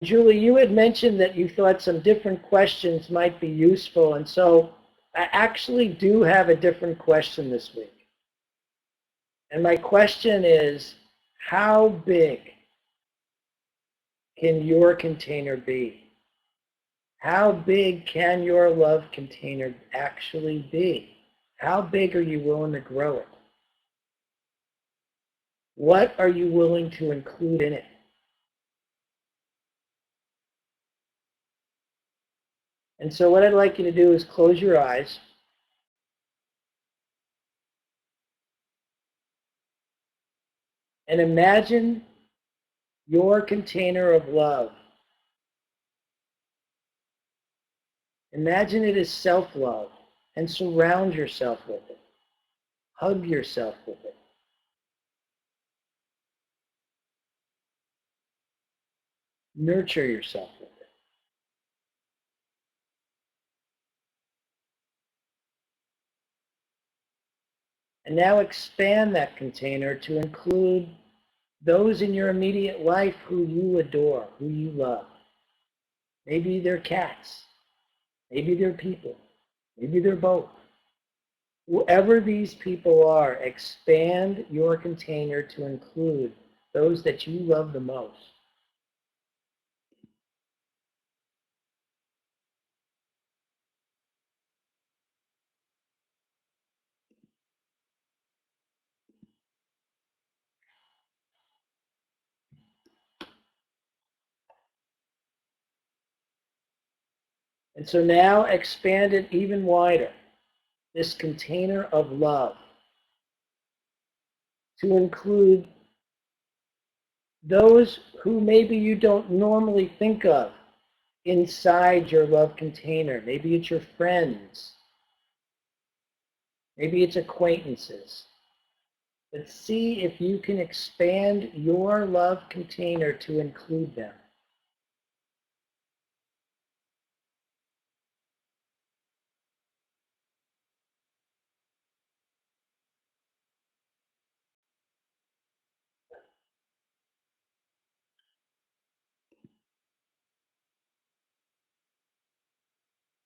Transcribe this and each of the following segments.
Julie, you had mentioned that you thought some different questions might be useful, and so I actually do have a different question this week. And my question is, how big can your container be? How big can your love container actually be? How big are you willing to grow it? What are you willing to include in it? And so what I'd like you to do is close your eyes and imagine your container of love. Imagine it as self-love and surround yourself with it. Hug yourself with it. Nurture yourself with it. And now expand that container to include those in your immediate life who you adore, who you love. Maybe they're cats. Maybe they're people. Maybe they're both. Whoever these people are, expand your container to include those that you love the most. And so now expand it even wider, this container of love, to include those who maybe you don't normally think of inside your love container. Maybe it's your friends. Maybe it's acquaintances. But see if you can expand your love container to include them.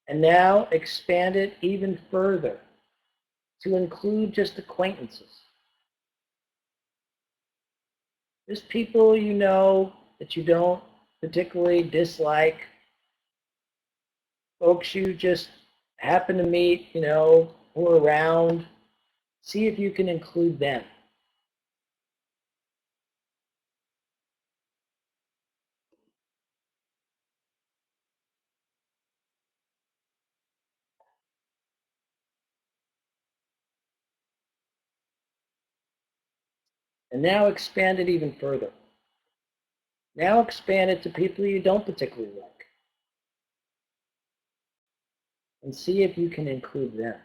And now expand it even further to include just acquaintances. Just people you know that you don't particularly dislike, folks you just happen to meet, who are around. See if you can include them. And now expand it even further. Now expand it to people you don't particularly like. And see if you can include them.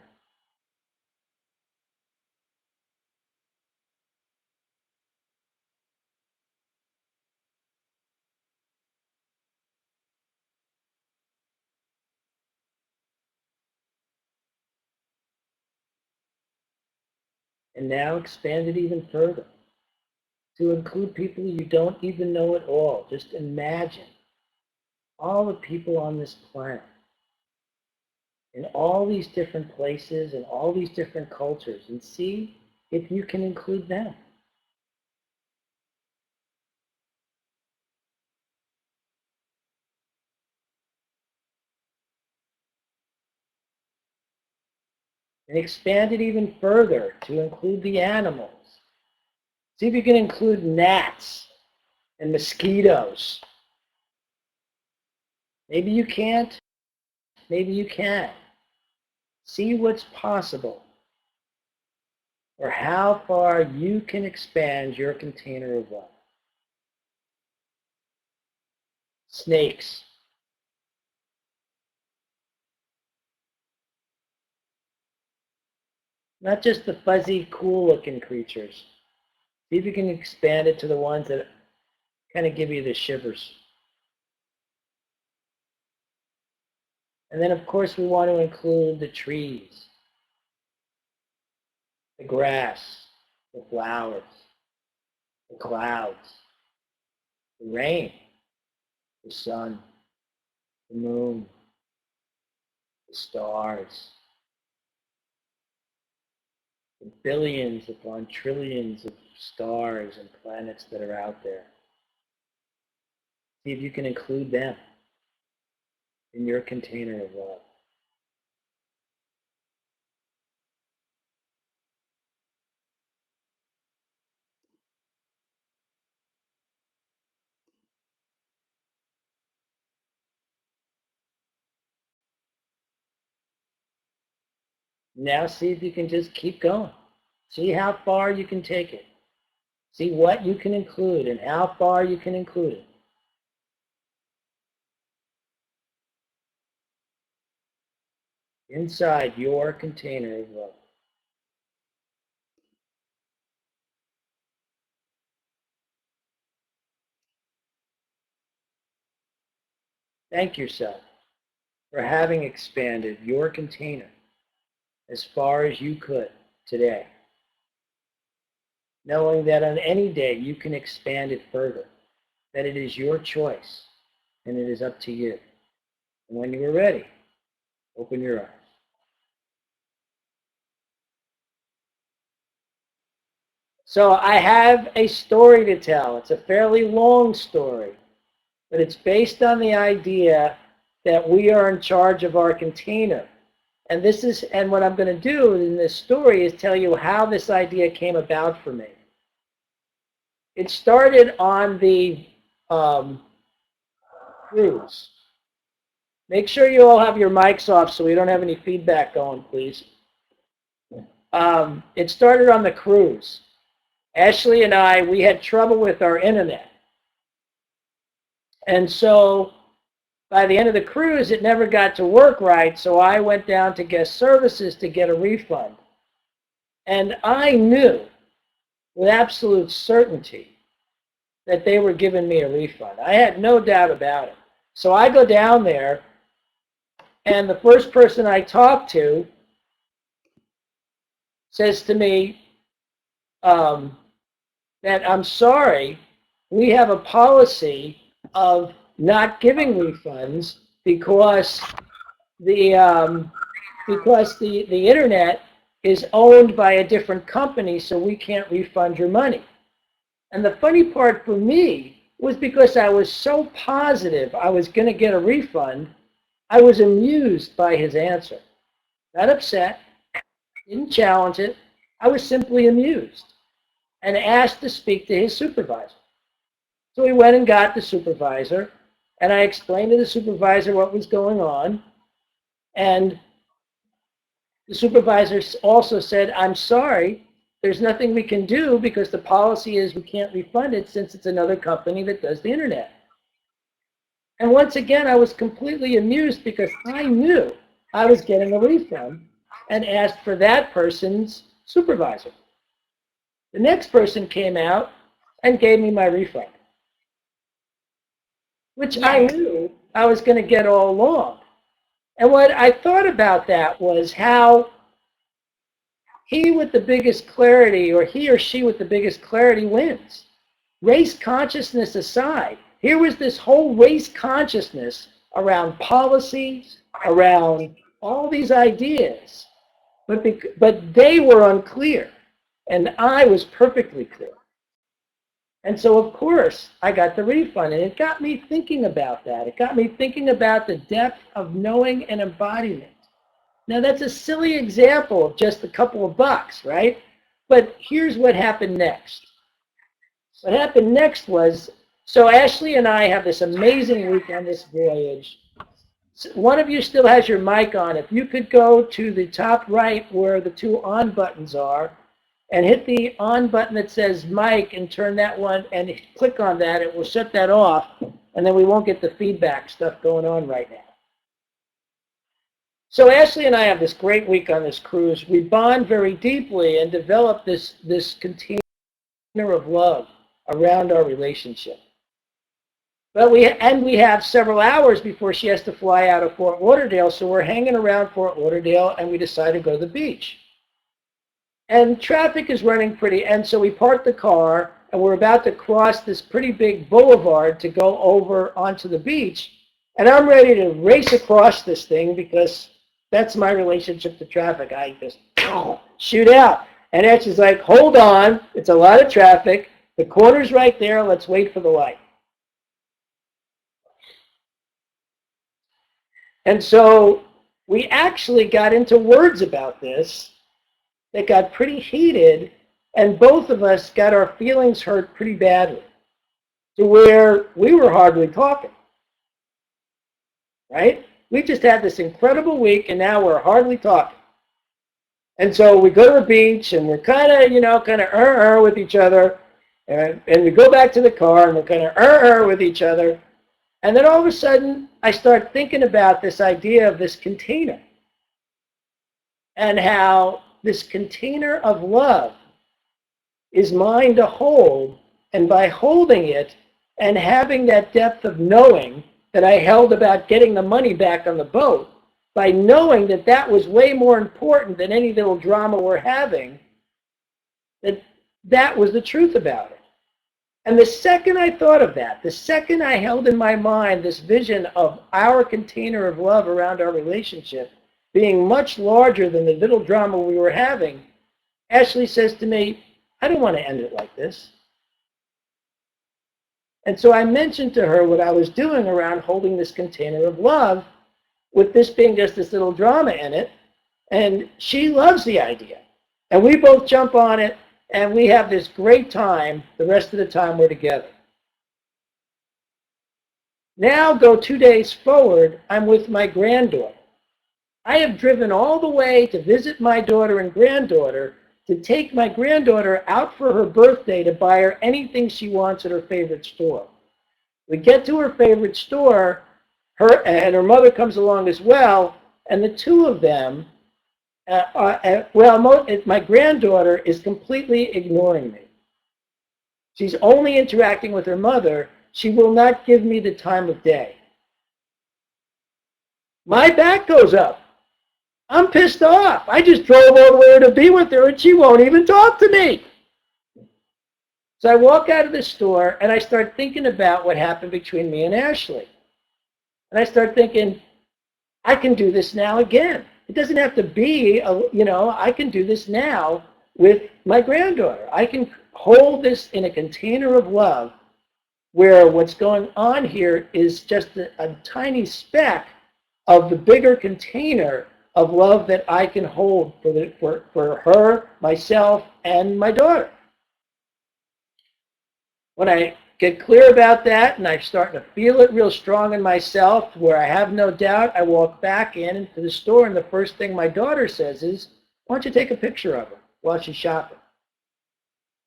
And now expand it even further to include people you don't even know at all. Just imagine all the people on this planet in all these different places and all these different cultures, and see if you can include them. And expand it even further to include the animals. See if you can include gnats and mosquitoes. Maybe you can't, maybe you can. See what's possible, or how far you can expand your container of love. Snakes. Not just the fuzzy, cool-looking creatures. See if you can expand it to the ones that kind of give you the shivers. And then, of course, we want to include the trees, the grass, the flowers, the clouds, the rain, the sun, the moon, the stars, the billions upon trillions of stars and planets that are out there. See if you can include them in your container of love. Now see if you can just keep going. See how far you can take it. See what you can include and how far you can include it. Inside your container of love. Thank yourself for having expanded your container as far as you could today, knowing that on any day you can expand it further, that it is your choice and it is up to you. And when you are ready, open your eyes. So I have a story to tell. It's a fairly long story, but it's based on the idea that we are in charge of our container. And what I'm going to do in this story is tell you how this idea came about for me. It started on the cruise. Make sure you all have your mics off so we don't have any feedback going, please. It started on the cruise. Ashley and I, we had trouble with our internet. And so by the end of the cruise, it never got to work right, so I went down to guest services to get a refund. And I knew with absolute certainty that they were giving me a refund. I had no doubt about it. So I go down there, and the first person I talk to says to me that I'm sorry, we have a policy of not giving refunds because the internet is owned by a different company, so we can't refund your money. And the funny part for me was because I was so positive I was going to get a refund, I was amused by his answer. Not upset, didn't challenge it. I was simply amused and asked to speak to his supervisor. So we went and got the supervisor, and I explained to the supervisor what was going on. And the supervisor also said, I'm sorry, there's nothing we can do because the policy is we can't refund it since it's another company that does the internet. And once again, I was completely amused because I knew I was getting a refund and asked for that person's supervisor. The next person came out and gave me my refund, which I knew I was going to get all along. And what I thought about that was how he with the biggest clarity, or he or she with the biggest clarity, wins. Race consciousness aside, here was this whole race consciousness around policies, around all these ideas, but they were unclear, and I was perfectly clear. And so, of course, I got the refund, and it got me thinking about that. It got me thinking about the depth of knowing and embodiment. Now, that's a silly example of just a couple of bucks, right? But here's what happened next. What happened next was, so Ashley and I have this amazing week on this voyage. One of you still has your mic on. If you could go to the top right where the two on buttons are and hit the on button that says mic and turn that one and click on that, it will shut that off, and then we won't get the feedback stuff going on right now. So Ashley and I have this great week on this cruise. We bond very deeply and develop this container of love around our relationship. But we have several hours before she has to fly out of Fort Lauderdale, so we're hanging around Fort Lauderdale, and we decide to go to the beach. And traffic is running and so we park the car, and we're about to cross this pretty big boulevard to go over onto the beach, and I'm ready to race across this thing because that's my relationship to traffic. I just shoot out. And then she's like, hold on, it's a lot of traffic. The corner's right there. Let's wait for the light. And so we actually got into words about this that got pretty heated, and both of us got our feelings hurt pretty badly to where we were hardly talking, right? We just had this incredible week, and now we're hardly talking. And so we go to the beach, and we're kind of with each other, and we go back to the car, and we're kind of with each other. And then all of a sudden, I start thinking about this idea of this container and how this container of love is mine to hold. And by holding it and having that depth of knowing that I held about getting the money back on the boat, by knowing that that was way more important than any little drama we're having, that was the truth about it. And the second I thought of that, the second I held in my mind this vision of our container of love around our relationship being much larger than the little drama we were having, Ashley says to me, I don't want to end it like this. And so I mentioned to her what I was doing around holding this container of love, with this being just this little drama in it. And she loves the idea. And we both jump on it, and we have this great time the rest of the time we're together. Now go 2 days forward, I'm with my granddaughter. I have driven all the way to visit my daughter and granddaughter to take my granddaughter out for her birthday to buy her anything she wants at her favorite store. We get to her favorite store, her mother comes along as well, and the two of them, my granddaughter is completely ignoring me. She's only interacting with her mother. She will not give me the time of day. My back goes up. I'm pissed off. I just drove all the way to be with her, and she won't even talk to me. So I walk out of the store, and I start thinking about what happened between me and Ashley. And I start thinking, I can do this now again. It doesn't have to be, I can do this now with my granddaughter. I can hold this in a container of love where what's going on here is just a tiny speck of the bigger container of love that I can hold for her, myself, and my daughter. When I get clear about that and I'm starting to feel it real strong in myself, where I have no doubt, I walk back into the store, and the first thing my daughter says is, why don't you take a picture of her while she's shopping?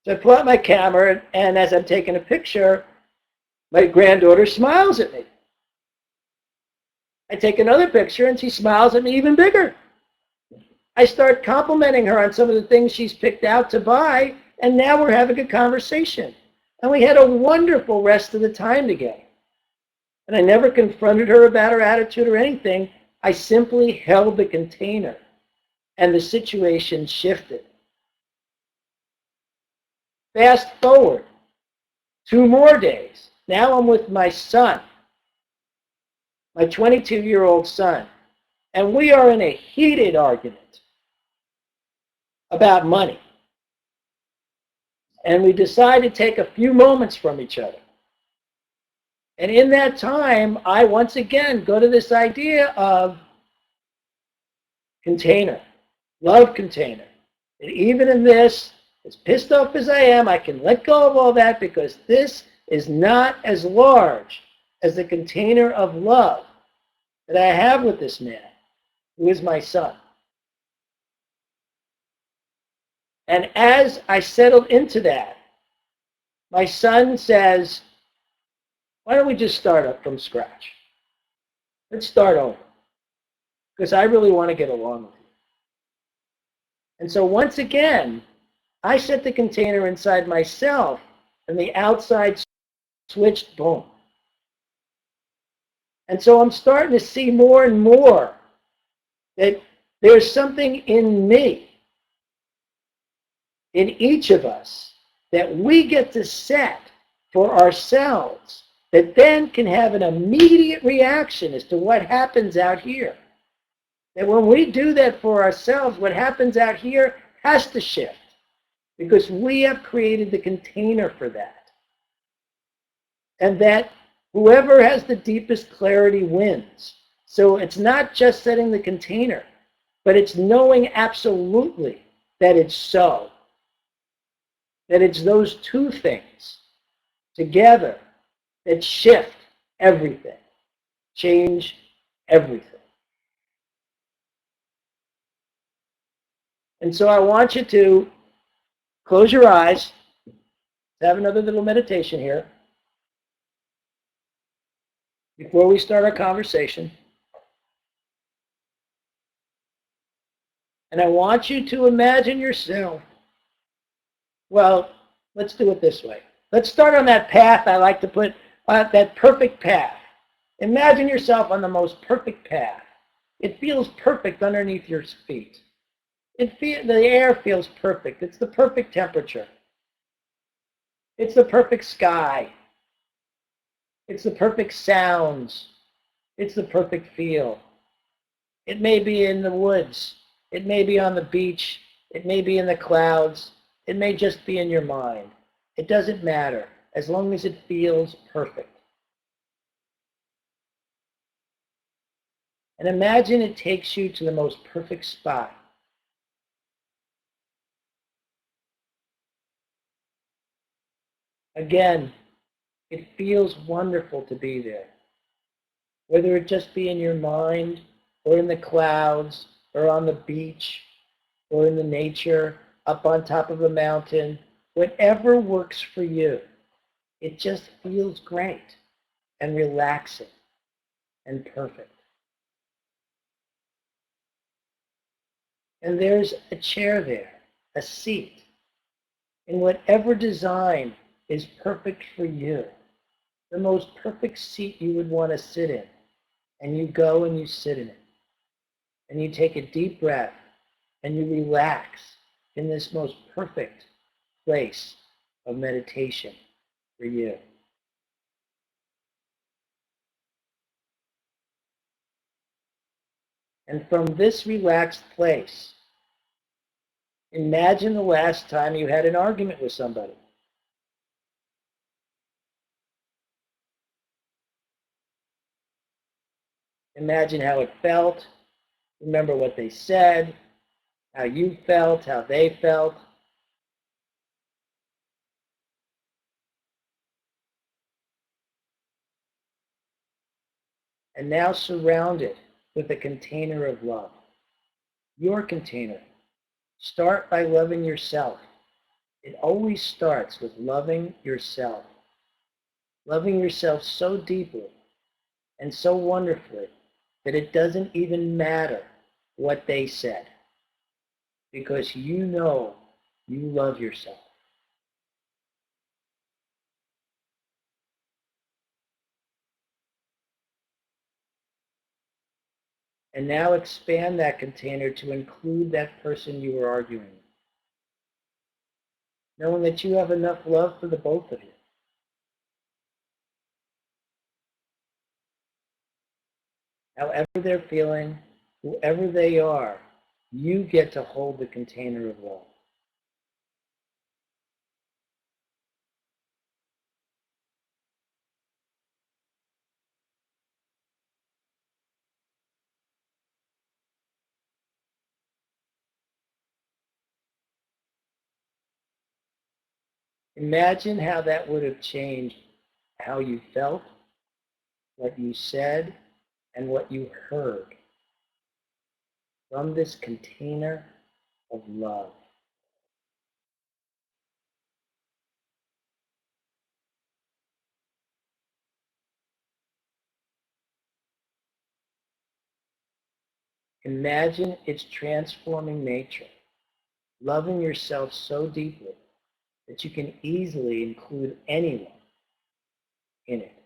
So I pull out my camera, and as I'm taking a picture, my granddaughter smiles at me. I take another picture, and she smiles at me even bigger. I start complimenting her on some of the things she's picked out to buy, and now we're having a conversation. And we had a wonderful rest of the time together. And I never confronted her about her attitude or anything. I simply held the container, and the situation shifted. Fast forward 2 more days. Now I'm with my son, my 22-year-old son, and we are in a heated argument about money. And we decide to take a few moments from each other. And in that time, I once again go to this idea of container, love container. And even in this, as pissed off as I am, I can let go of all that because this is not as large as the container of love that I have with this man, who is my son. And as I settled into that, my son says, why don't we just start up from scratch? Let's start over, because I really want to get along with you. And so once again, I set the container inside myself, and the outside switched, boom. And so I'm starting to see more and more that there's something in me, in each of us, that we get to set for ourselves that then can have an immediate reaction as to what happens out here. That when we do that for ourselves, what happens out here has to shift because we have created the container for that. And that whoever has the deepest clarity wins. So it's not just setting the container, but it's knowing absolutely that it's so. That it's those two things together that shift everything, change everything. And so I want you to close your eyes, have another little meditation here before we start our conversation. And I want you to imagine yourself. Well, let's do it this way. Let's start on that path I like to put, that perfect path. Imagine yourself on the most perfect path. It feels perfect underneath your feet. The air feels perfect. It's the perfect temperature. It's the perfect sky. It's the perfect sounds. It's the perfect feel. It may be in the woods. It may be on the beach. It may be in the clouds. It may just be in your mind. It doesn't matter as long as it feels perfect. And imagine it takes you to the most perfect spot. Again, it feels wonderful to be there. Whether it just be in your mind or in the clouds or on the beach or in the nature, up on top of a mountain, whatever works for you. It just feels great and relaxing and perfect. And there's a chair there, a seat, in whatever design is perfect for you. The most perfect seat you would want to sit in. And you go and you sit in it. And you take a deep breath and you relax in this most perfect place of meditation for you. And from this relaxed place, imagine the last time you had an argument with somebody. Imagine how it felt. Remember what they said, how you felt, how they felt. And now surround it with a container of love. Your container. Start by loving yourself. It always starts with loving yourself. Loving yourself so deeply and so wonderfully that it doesn't even matter what they said because you know you love yourself. And now expand that container to include that person you were arguing with, knowing that you have enough love for the both of you. However they're feeling, whoever they are, you get to hold the container of love. Imagine how that would have changed how you felt, what you said, and what you heard from this container of love. Imagine its transforming nature, loving yourself so deeply that you can easily include anyone in it.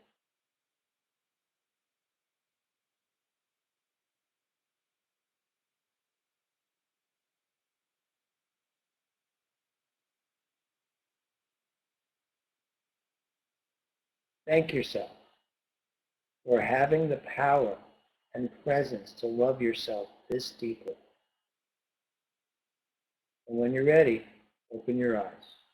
Thank yourself for having the power and presence to love yourself this deeply. And when you're ready, open your eyes.